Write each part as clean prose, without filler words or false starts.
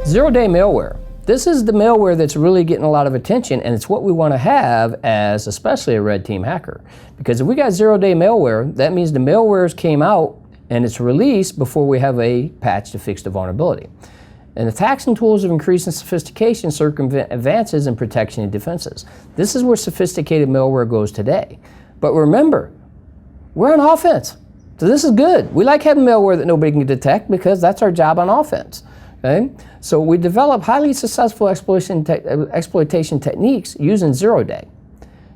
Zero-day malware. This is the malware that's really getting a lot of attention, and it's what we want to have as especially a red team hacker. Because if we got zero-day malware, that means the malwares came out and it's released before we have a patch to fix the vulnerability. And attacks and tools of increasing sophistication circumvent advances in protection and defenses. This is where sophisticated malware goes today. But remember, we're on offense. So this is good. We like having malware that nobody can detect because that's our job on offense. Okay? So we develop highly successful exploitation techniques using zero-day.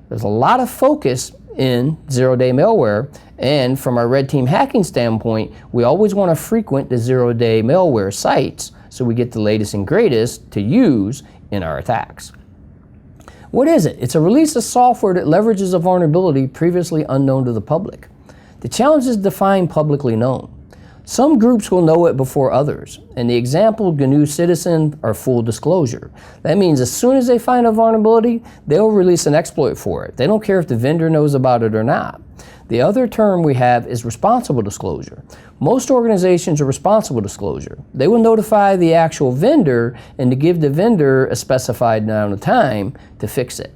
There's a lot of focus in zero-day malware, and from our red team hacking standpoint, we always want to frequent the zero-day malware sites so we get the latest and greatest to use in our attacks. What is it? It's a release of software that leverages a vulnerability previously unknown to the public. The challenge is defined publicly known. Some groups will know it before others, and the example GNU Citizen are full disclosure. That means as soon as they find a vulnerability, they'll release an exploit for it. They don't care if the vendor knows about it or not. The other term we have is responsible disclosure. Most organizations are responsible disclosure. They will notify the actual vendor and to give the vendor a specified amount of time to fix it.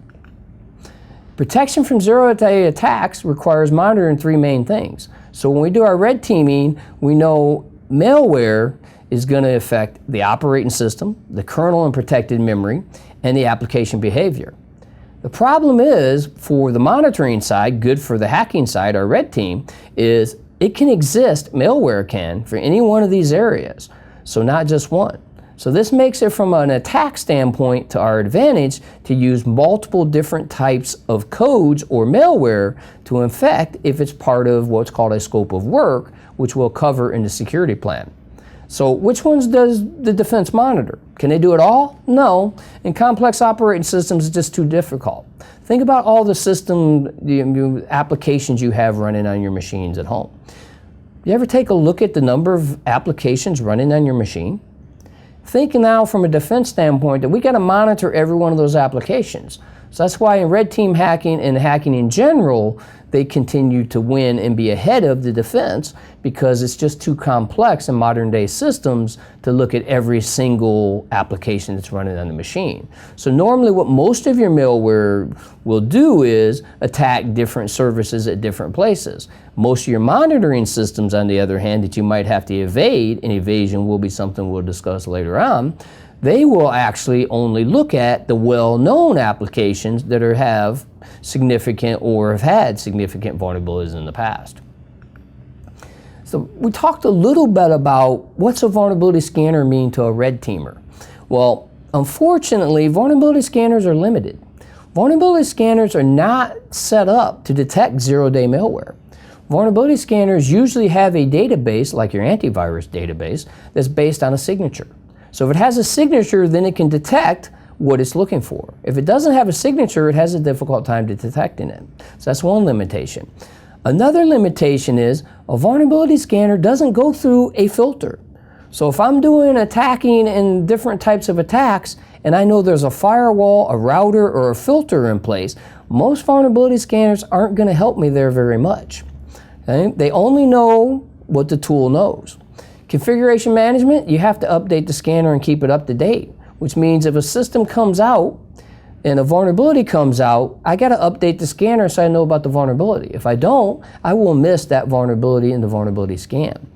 Protection from zero-day attacks requires monitoring three main things. So when we do our red teaming, we know malware is going to affect the operating system, the kernel and protected memory, and the application behavior. The problem is, for the monitoring side, good for the hacking side, our red team, is it can exist, malware can, for any one of these areas, so not just one. So this makes it from an attack standpoint to our advantage to use multiple different types of codes or malware to infect if it's part of what's called a scope of work, which we'll cover in the security plan. So which ones does the defense monitor? Can they do it all? No. In complex operating systems, it's just too difficult. Think about all the applications you have running on your machines at home. You ever take a look at the number of applications running on your machine? Think now from a defense standpoint that we got to monitor every one of those applications. So that's why in red team hacking and hacking in general, they continue to win and be ahead of the defense because it's just too complex in modern day systems to look at every single application that's running on the machine. So normally what most of your malware will do is attack different services at different places. Most of your monitoring systems, on the other hand, that you might have to evade, and evasion will be something we'll discuss later on, they will actually only look at the well-known applications that have significant or have had significant vulnerabilities in the past. So we talked a little bit about what's a vulnerability scanner mean to a red teamer. Well, unfortunately, vulnerability scanners are limited. Vulnerability scanners are not set up to detect zero-day malware. Vulnerability scanners usually have a database, like your antivirus database, that's based on a signature. So if it has a signature, then it can detect what it's looking for. If it doesn't have a signature, it has a difficult time detecting it. So that's one limitation. Another limitation is a vulnerability scanner doesn't go through a filter. So if I'm doing attacking and different types of attacks, and I know there's a firewall, a router, or a filter in place, most vulnerability scanners aren't going to help me there very much. Okay? They only know what the tool knows. Configuration management, you have to update the scanner and keep it up to date, which means if a system comes out and a vulnerability comes out, I got to update the scanner so I know about the vulnerability. If I don't, I will miss that vulnerability in the vulnerability scan.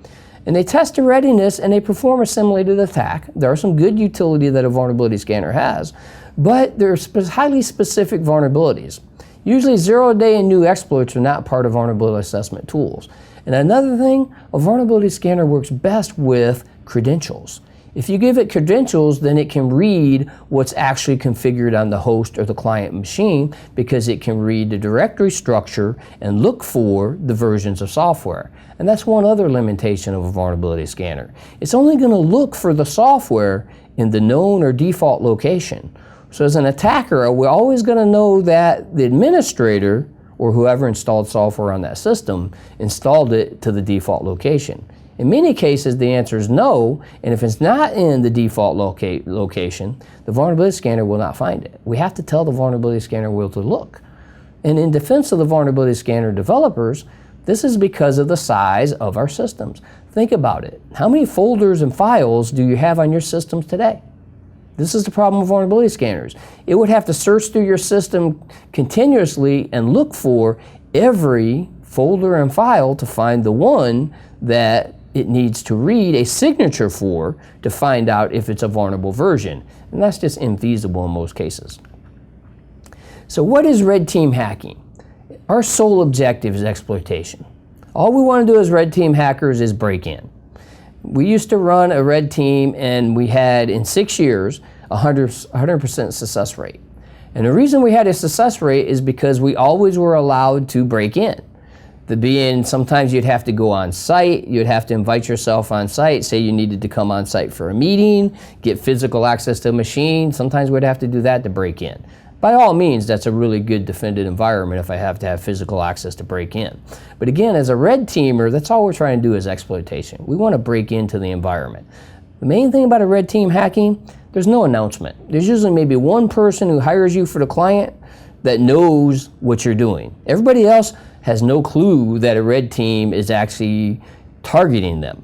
And they test the readiness and they perform a simulated attack. There are some good utility that a vulnerability scanner has, but there are highly specific vulnerabilities. Usually zero-day and new exploits are not part of vulnerability assessment tools. And another thing, a vulnerability scanner works best with credentials. If you give it credentials, then it can read what's actually configured on the host or the client machine because it can read the directory structure and look for the versions of software. And that's one other limitation of a vulnerability scanner. It's only going to look for the software in the known or default location. So as an attacker, we're always going to know that the administrator or whoever installed software on that system installed it to the default location. In many cases, the answer is no, and if it's not in the default location, the vulnerability scanner will not find it. We have to tell the vulnerability scanner where to look. And in defense of the vulnerability scanner developers, this is because of the size of our systems. Think about it. How many folders and files do you have on your systems today? This is the problem with vulnerability scanners. It would have to search through your system continuously and look for every folder and file to find the one that it needs to read a signature for to find out if it's a vulnerable version. And that's just infeasible in most cases. So what is red team hacking? Our sole objective is exploitation. All we want to do as red team hackers is break in. We used to run a red team and we had in 6 years 100% success rate. And the reason we had a success rate is because we always were allowed to break in. Sometimes you'd have to go on site, you'd have to invite yourself on site, say you needed to come on site for a meeting, get physical access to a machine. Sometimes we'd have to do that to break in. By all means, that's a really good defended environment if I have to have physical access to break in. But again, as a red teamer, that's all we're trying to do is exploitation. We want to break into the environment. The main thing about a red team hacking, there's no announcement. There's usually maybe one person who hires you for the client that knows what you're doing. Everybody else has no clue that a red team is actually targeting them.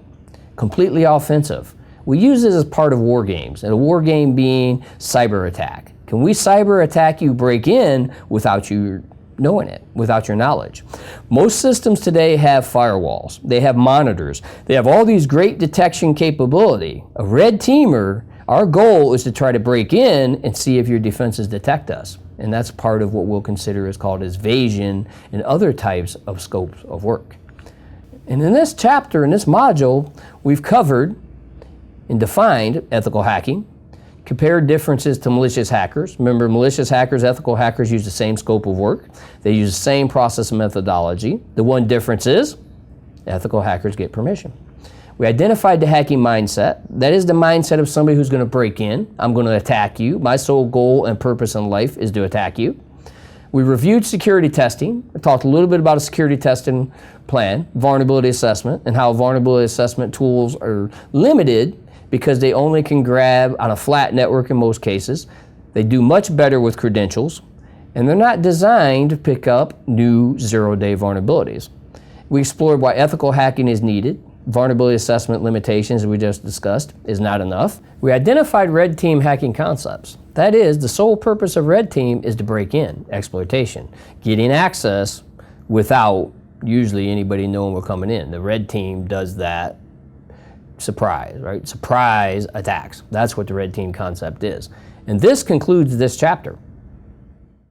Completely offensive. We use this as part of war games, and a war game being cyber attack. Can we cyber attack you, break in, without you knowing it, without your knowledge? Most systems today have firewalls, they have monitors, they have all these great detection capability. A red teamer, our goal is to try to break in and see if your defenses detect us. And that's part of what we'll consider is called evasion and other types of scopes of work. And in this chapter, in this module, we've covered and defined ethical hacking, compared differences to malicious hackers. Remember, malicious hackers, ethical hackers use the same scope of work. They use the same process and methodology. The one difference is ethical hackers get permission. We identified the hacking mindset. That is the mindset of somebody who's going to break in. I'm going to attack you. My sole goal and purpose in life is to attack you. We reviewed security testing. I talked a little bit about a security testing plan, vulnerability assessment, and how vulnerability assessment tools are limited because they only can grab on a flat network in most cases. They do much better with credentials, and they're not designed to pick up new zero-day vulnerabilities. We explored why ethical hacking is needed. Vulnerability assessment limitations, as we just discussed, is not enough. We identified red team hacking concepts. That is, the sole purpose of red team is to break in, exploitation, getting access without usually anybody knowing we're coming in. The red team does that surprise, right? Surprise attacks. That's what the red team concept is. And this concludes this chapter.